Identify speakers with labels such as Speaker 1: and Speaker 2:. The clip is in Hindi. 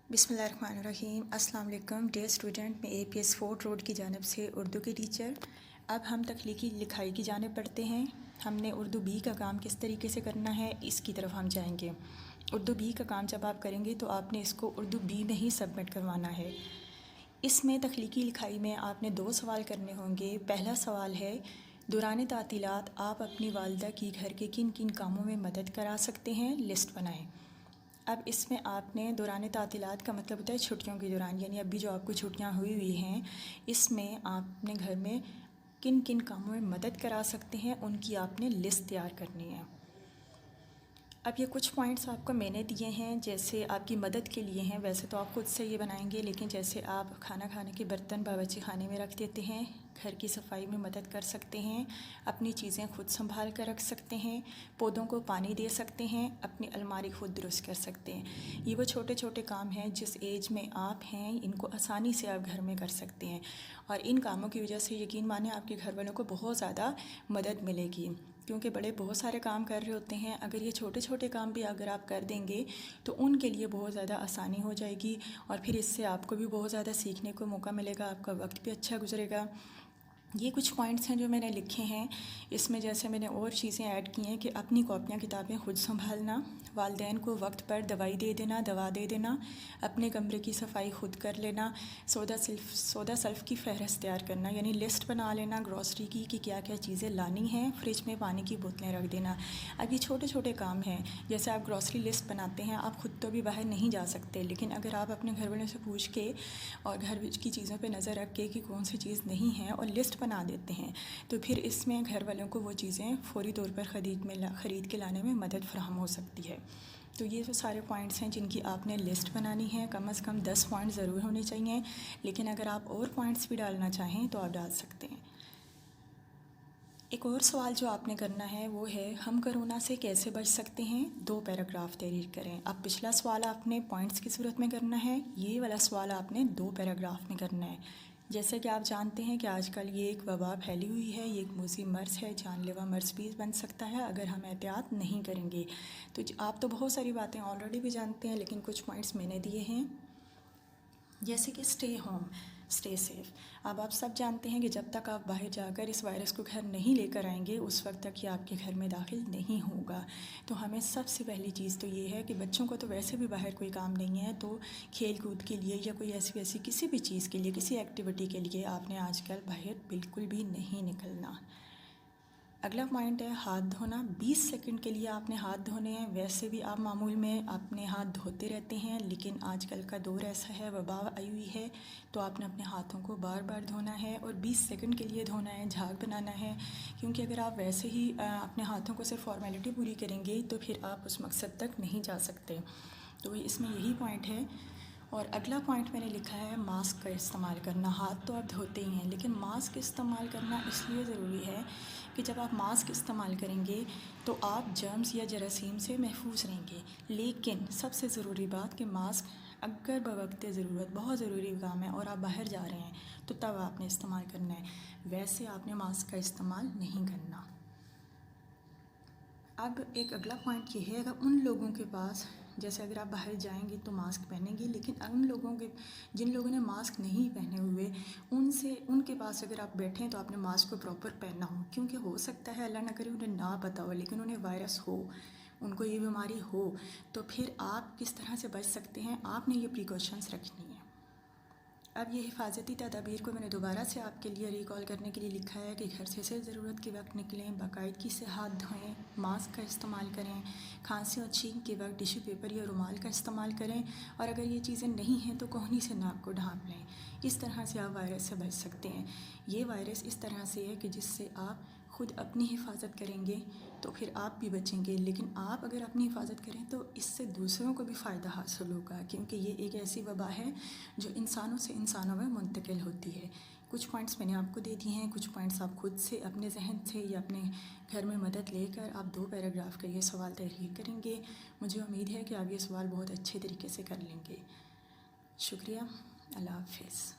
Speaker 1: बिस्मिल्लाहिर्रहमानिर्रहीम। अस्सलाम वालेकुम डियर स्टूडेंट, मैं APS फोर्ट रोड की जानिब से उर्दू की टीचर। अब हम तख्लीकी लिखाई की जानिब पढ़ते हैं। हमने उर्दू बी का काम किस तरीके से करना है इसकी तरफ हम जाएंगे। उर्दू बी का काम जब आप करेंगे तो आपने इसको उर्दू बी में ही सबमिट करवाना है। इसमें तख्लीकी लिखाई में आपने 2 सवाल करने होंगे। पहला सवाल है, दौरान तातीलात आप अपनी वालिदा की घर के किन किन कामों में मदद करा सकते हैं, लिस्ट बनाएं। अब इसमें आपने दौरान तातीलात का मतलब होता है छुट्टियों के दौरान, यानी अभी जो आपको छुट्टियां हुई हैं इसमें आपने घर में किन किन कामों में मदद करा सकते हैं उनकी आपने लिस्ट तैयार करनी है। अब ये कुछ पॉइंट्स आपको मैंने दिए हैं, जैसे आपकी मदद के लिए हैं। वैसे तो आप खुद से ये बनाएंगे, लेकिन जैसे आप खाना खाने के बर्तन बावर्ची खाने में रख देते हैं, घर की सफाई में मदद कर सकते हैं, अपनी चीज़ें खुद संभाल कर रख सकते हैं, पौधों को पानी दे सकते हैं, अपनी अलमारी खुद दुरुस्त कर सकते हैं। ये वो छोटे छोटे काम हैं जिस एज में आप हैं इनको आसानी से आप घर में कर सकते हैं, और इन कामों की वजह से यकीन माने आपके घर वालों को बहुत ज़्यादा मदद मिलेगी, क्योंकि बड़े बहुत सारे काम कर रहे होते हैं। अगर ये छोटे छोटे काम भी अगर आप कर देंगे तो उनके लिए बहुत ज़्यादा आसानी हो जाएगी, और फिर इससे आपको भी बहुत ज़्यादा सीखने को मौका मिलेगा, आपका वक्त भी अच्छा गुजरेगा। ये कुछ पॉइंट्स हैं जो मैंने लिखे हैं। इसमें जैसे मैंने और चीज़ें ऐड की हैं कि अपनी कॉपियाँ किताबें खुद संभालना, वालिदैन को वक्त पर दवा दे देना, अपने कमरे की सफाई खुद कर लेना, सौदा सल्फ़ की फ़हरिस्त तैयार करना, यानी लिस्ट बना लेना ग्रॉसरी की कि क्या क्या चीज़ें लानी हैं, फ्रिज में पानी की बोतलें रख देना। अब ये छोटे छोटे काम हैं। जैसे आप ग्रॉसरी लिस्ट बनाते हैं, आप खुद तो भी बाहर नहीं जा सकते, लेकिन अगर आप अपने घर वालों से पूछ के और घर की चीज़ों पर नज़र रख के कि कौन सी चीज़ नहीं है और लिस्ट बना देते हैं, तो फिर इसमें घर वालों को वो चीज़ें फ़ौरी तौर पर ख़रीद के लाने में मदद फराहम हो सकती है। तो ये जो सारे पॉइंट्स हैं जिनकी आपने लिस्ट बनानी है, कम से कम 10 पॉइंट ज़रूर होने चाहिए, लेकिन अगर आप और पॉइंट्स भी डालना चाहें तो आप डाल सकते हैं। एक और सवाल जो आपने करना है वो है, हम कोरोना से कैसे बच सकते हैं, 2 पैराग्राफ तहरीर करें। अब पिछला सवाल आपने पॉइंट्स की सूरत में करना है, ये वाला सवाल आपने 2 पैराग्राफ में करना है। जैसे कि आप जानते हैं कि आजकल ये एक वबा फैली हुई है, ये एक मूसी मर्ज़ है, जानलेवा मर्ज़ भी बन सकता है अगर हम एहतियात नहीं करेंगे। तो आप तो बहुत सारी बातें ऑलरेडी भी जानते हैं, लेकिन कुछ पॉइंट्स मैंने दिए हैं, जैसे कि स्टे होम, स्टे सेफ़। अब आप सब जानते हैं कि जब तक आप बाहर जाकर इस वायरस को घर नहीं लेकर आएंगे उस वक्त तक ये आपके घर में दाखिल नहीं होगा। तो हमें सबसे पहली चीज़ तो ये है कि बच्चों को तो वैसे भी बाहर कोई काम नहीं है, तो खेल कूद के लिए या कोई ऐसी वैसी किसी भी चीज़ के लिए, किसी एक्टिविटी के लिए आपने आजकल बाहर बिल्कुल भी नहीं निकलना। अगला पॉइंट है हाथ धोना। 20 सेकंड के लिए आपने हाथ धोने हैं। वैसे भी आप मामूल में अपने हाथ धोते रहते हैं, लेकिन आजकल का दौर ऐसा है, वबा आई हुई है, तो आपने अपने हाथों को बार बार धोना है और 20 सेकंड के लिए धोना है, झाग बनाना है। क्योंकि अगर आप वैसे ही अपने हाथों को सिर्फ फॉर्मेलिटी पूरी करेंगे तो फिर आप उस मकसद तक नहीं जा सकते। तो इसमें यही पॉइंट है। और अगला पॉइंट मैंने लिखा है मास्क का इस्तेमाल करना। हाथ तो आप धोते ही हैं, लेकिन मास्क इस्तेमाल करना इसलिए ज़रूरी है कि जब आप मास्क इस्तेमाल करेंगे तो आप जर्म्स या जरासीम से महफूज रहेंगे। लेकिन सबसे ज़रूरी बात कि मास्क अगर बवक्त ज़रूरत बहुत ज़रूरी काम है और आप बाहर जा रहे हैं तो तब आपने इस्तेमाल करना है, वैसे आपने मास्क का इस्तेमाल नहीं करना। अब एक अगला पॉइंट ये है, अगर उन लोगों के पास, जैसे अगर आप बाहर जाएंगे तो मास्क पहनेंगे, लेकिन उन लोगों के जिन लोगों ने मास्क नहीं पहने हुए उनके पास अगर आप बैठें तो आपने मास्क को प्रॉपर पहनना हो, क्योंकि हो सकता है अल्लाह ना करे उन्हें ना पता हो, लेकिन उन्हें वायरस हो, उनको ये बीमारी हो, तो फिर आप किस तरह से बच सकते हैं, आपने ये प्रिकॉशंस रखनी है। अब ये हिफाजती तदाबीर को मैंने दोबारा से आपके लिए रिकॉल करने के लिए लिखा है कि घर से ज़रूरत के वक्त निकलें, बाकायदगी से हाथ धोएं, मास्क का इस्तेमाल करें, खांसी और छींक के वक्त टिश्यू पेपर या रुमाल का इस्तेमाल करें, और अगर ये चीज़ें नहीं हैं तो कोहनी से नाक को ढाँप लें। इस तरह से आप वायरस से बच सकते हैं। ये वायरस इस तरह से है कि जिससे आप ख़ुद अपनी हिफाजत करेंगे तो फिर आप भी बचेंगे, लेकिन आप अगर अपनी हिफाजत करें तो इससे दूसरों को भी फ़ायदा हासिल होगा, क्योंकि ये एक ऐसी वबा है जो इंसानों से इंसानों में मुंतकिल होती है। कुछ पॉइंट्स मैंने आपको दे दिए हैं, कुछ पॉइंट्स आप खुद से अपने जहन से या अपने घर में मदद लेकर आप 2 पैराग्राफ का ये सवाल तहरीर करेंगे। मुझे उम्मीद है कि आप ये सवाल बहुत अच्छे तरीके से कर लेंगे। शुक्रिया, अल्लाह हाफ़िज़।